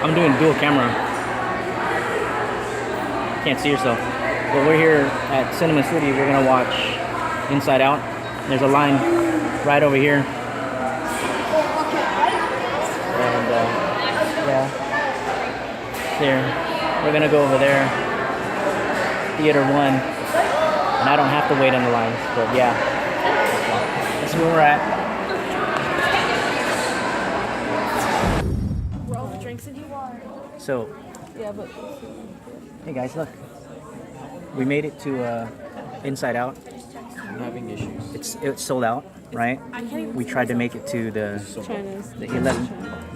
I'm doing dual camera. Can't see yourself. But we're here at Cinema City. We're gonna watch Inside Out. There's a line right over here. And yeah, there. We're gonna go over there. Theater 1. And I don't have to wait in the lines, but yeah. That's where we're at. We're all the drinks in here. So, Yeah, but hey guys, look. We made it to Inside Out. I'm having issues. It's sold out, right? We tried to make it to China's. the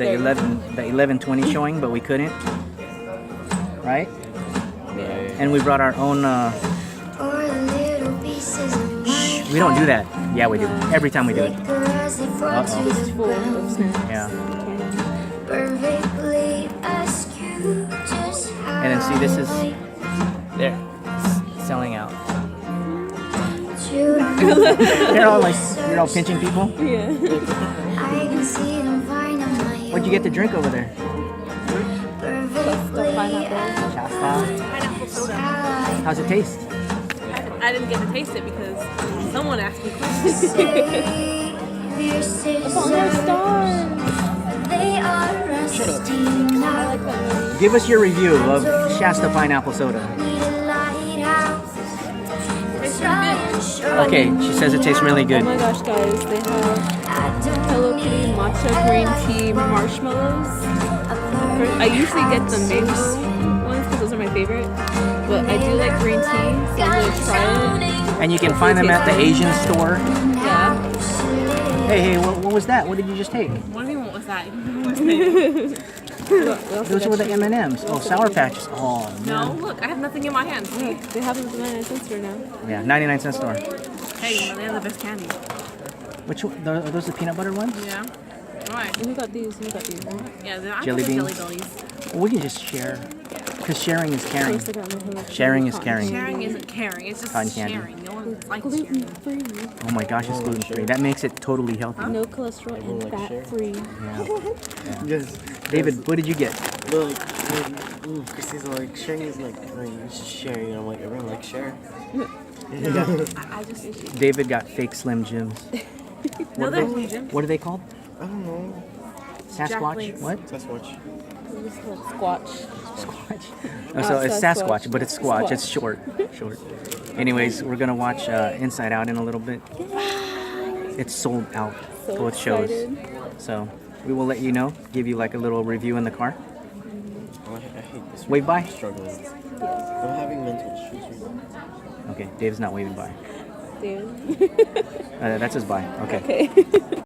11:20 showing, but we couldn't. Right? And we brought our own. We don't do that. Yeah, we do. Every time we do it. Uh-oh. It's full of snacks. Yeah. And then see, this is there, selling out. They're all pinching people. Yeah. What'd you get to drink over there? The pineapple. Shasta. Pineapple soda. How's it taste? I didn't get to taste it because someone asked me questions. It's on our stars. Give us your review of Shasta pineapple soda. Okay, she says it tastes really Oh good. my gosh, guys, they have Hello Kitty matcha green tea marshmallows. I usually get the mango ones because those are my favorite, but I do like green tea, so I'm gonna try it. And you can find them at the Asian store. Yeah. Hey, what was that? What did you just take? What do you mean, what was that? Those were the M&Ms. Oh, Sour Patches. Oh, No, no. look, I have nothing in my hands. They have them at the 99-cent store now. Yeah, 99-cent store. Hey, they have the best candy. Which one? Are those the peanut butter ones? Yeah. Alright. Mm-hmm. Who got these? Yeah, they're Jelly jelly beans? bellies. Well, we can just share. Because sharing is caring. First, I got my Sharing is caring. Sharing isn't caring, it's just Cotton candy. sharing. No one likes Gluten sharing. free, Oh my gosh, it's gluten free. That makes it totally healthy. no cholesterol, and like fat share? free. Yes. David, what did you get? But Christy's like, sharing is like, it's just sharing. And I'm like, everyone likes share. I just David got fake Slim Jims. no, they're Slim Jims. What are they called? I don't know. Sasquatch? Links. What? Let's watch. It's called Squatch. Squatch. Oh, so it's Sasquatch, but it's Squatch. It's short. Short. Anyways, we're gonna watch Inside Out in a little bit. It's sold out, So both shows. excited. So we will let you know. Give you like a little review in the car. I hate this. Wave bye. I'm struggling. I'm having mental issues right now. Okay, Dave's not waving bye. Dude. That's his bye. Okay. Okay.